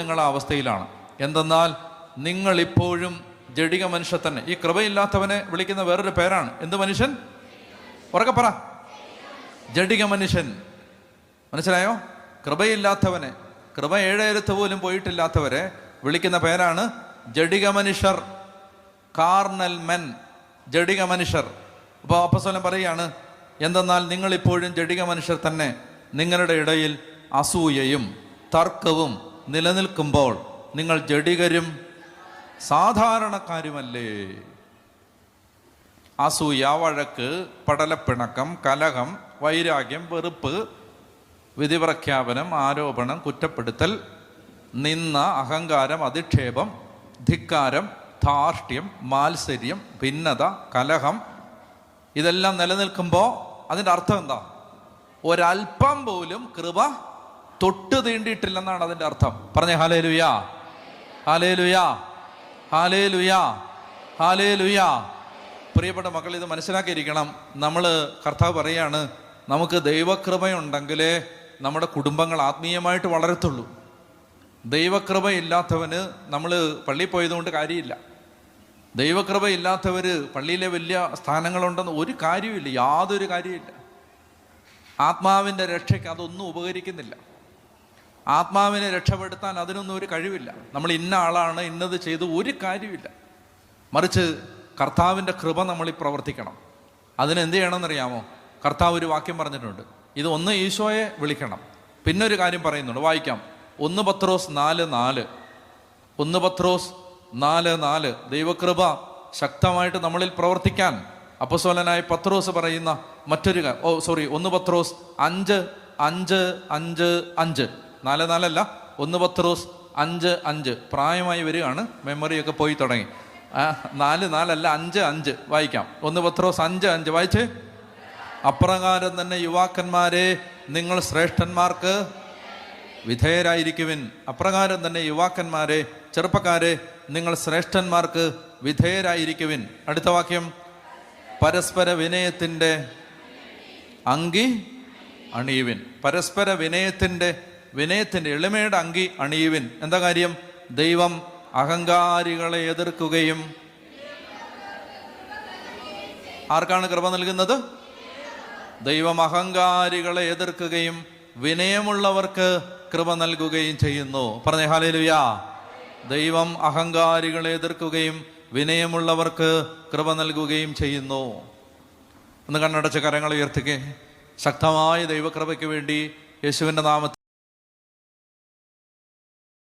നിങ്ങളെ അവസ്ഥയിലാണ്. എന്തെന്നാൽ നിങ്ങളിപ്പോഴും ജഡിക മനുഷ്യൻ തന്നെ. ഈ കൃപയില്ലാത്തവനെ വിളിക്കുന്ന വേറൊരു പേരാണ്. എന്ത് മനുഷ്യൻ? ഉറക്കെ പറ. ജഡിക മനുഷ്യൻ. മനസ്സിലായോ? കൃപയില്ലാത്തവനെ, കൃപ ഏഴേരത്ത് പോലും പോയിട്ടില്ലാത്തവരെ വിളിക്കുന്ന പേരാണ് ജഡിക മനുഷ്യർ, കാർണൽ മെൻ, ജഡിക മനുഷ്യർ. അപ്പോൾ അപ്പോസ്തലൻ പറയുകയാണ്, എന്തെന്നാൽ നിങ്ങളിപ്പോഴും ജഡിക മനുഷ്യർ തന്നെ. നിങ്ങളുടെ ഇടയിൽ അസൂയയും തർക്കവും നിലനിൽക്കുമ്പോൾ നിങ്ങൾ ജഡികരും സാധാരണക്കാരുമല്ലേ? അസൂയ, വഴക്ക്, പടലപ്പിണക്കം, കലഹം, വൈരാഗ്യം, വെറുപ്പ്, വിധിപ്രഖ്യാപനം, ആരോപണം, കുറ്റപ്പെടുത്തൽ, നിന്ന, അഹങ്കാരം, അധിക്ഷേപം, ധിക്കാരം, ധാർഷ്ട്യം, മാത്സര്യം, ഭിന്നത, കലഹം, ഇതെല്ലാം നിലനിൽക്കുമ്പോൾ അതിൻ്റെ അർത്ഥം എന്താ? ഒരൽപ്പം പോലും കൃപ തൊട്ട് തീണ്ടിയിട്ടില്ലെന്നാണ് അതിൻ്റെ അർത്ഥം. പറഞ്ഞേ ഹല്ലേലൂയാ, ഹല്ലേലൂയാ, ഹല്ലേലൂയാ, ഹല്ലേലൂയാ. പ്രിയപ്പെട്ട മക്കൾ, ഇത് മനസ്സിലാക്കിയിരിക്കണം. നമ്മൾ, കർത്താവ് പറയാണ്, നമുക്ക് ദൈവകൃപയുണ്ടെങ്കിലേ നമ്മുടെ കുടുംബങ്ങൾ ആത്മീയമായിട്ട് വളരത്തുള്ളൂ. ദൈവകൃപയില്ലാത്തവന് നമ്മൾ പള്ളിയിൽ പോയതുകൊണ്ട് കാര്യമില്ല. ദൈവകൃപയില്ലാത്തവർ പള്ളിയിലെ വലിയ സ്ഥാനങ്ങളുണ്ടെന്ന് ഒരു കാര്യമില്ല, യാതൊരു കാര്യമില്ല. ആത്മാവിൻ്റെ രക്ഷയ്ക്ക് അതൊന്നും ഉപകരിക്കുന്നില്ല. ആത്മാവിനെ രക്ഷപ്പെടുത്താൻ അതിനൊന്നും ഒരു കഴിവില്ല. നമ്മൾ ഇന്ന ആളാണ്, ഇന്നത് ചെയ്ത് ഒരു കാര്യമില്ല. മറിച്ച് കർത്താവിൻ്റെ കൃപ നമ്മളിൽ പ്രവർത്തിക്കണം. അതിനെന്ത് ചെയ്യണമെന്നറിയാമോ? കർത്താവ് ഒരു വാക്യം പറഞ്ഞിട്ടുണ്ട്. ഇത് ഒന്ന് ഈശോയെ വിളിക്കണം. പിന്നെ ഒരു കാര്യം പറയുന്നുണ്ട്, വായിക്കാം. 1 പത്രോസ് 4:4. 1 പത്രോസ് 4:4. ദൈവകൃപ ശക്തമായിട്ട് നമ്മളിൽ പ്രവർത്തിക്കാൻ അപ്പോസ്തലനായ പത്രോസ് പറയുന്ന മറ്റൊരു 1 പത്രോസ് 5:5-5-5. 4:4 1 പത്രോസ് 5:5. പ്രായമായി വരികയാണ്, മെമ്മറിയൊക്കെ പോയി തുടങ്ങി. 4:4 5:5 വായിക്കാം. 1 പത്രോസ് 5:5 വായിച്ചേ. അപ്രകാരം തന്നെ യുവാക്കന്മാരെ നിങ്ങൾ ശ്രേഷ്ഠന്മാർക്ക് വിധേയരായിരിക്കുവിൻ. അപ്രകാരം തന്നെ യുവാക്കന്മാരെ, ചെറുപ്പക്കാരെ, നിങ്ങൾ ശ്രേഷ്ഠന്മാർക്ക് വിധേയരായിരിക്കുവിൻ. അടുത്ത വാക്യം, പരസ്പര വിനയത്തിൻ്റെ അങ്കി അണിയുവിൻ. പരസ്പര വിനയത്തിൻ്റെ എളിമയുടെ അങ്കി അണിയുവിൻ. എന്താ കാര്യം? ദൈവം അഹങ്കാരികളെ എതിർക്കുകയും. ആർക്കാണ് കൃപ നൽകുന്നത്? ദൈവം അഹങ്കാരികളെ എതിർക്കുകയും വിനയമുള്ളവർക്ക് കൃപ നൽകുകയും ചെയ്യുന്നു. പറഞ്ഞേ ഹല്ലേലൂയാ. ദൈവം അഹങ്കാരികളെ എതിർക്കുകയും വിനയമുള്ളവർക്ക് കൃപ നൽകുകയും ചെയ്യുന്നു. ഒന്ന് കണ്ണടച്ച കരങ്ങൾ ഉയർത്തിക്കേ. ശക്തമായ ദൈവകൃപയ്ക്ക് വേണ്ടി യേശുവിൻ്റെ നാമത്തിൽ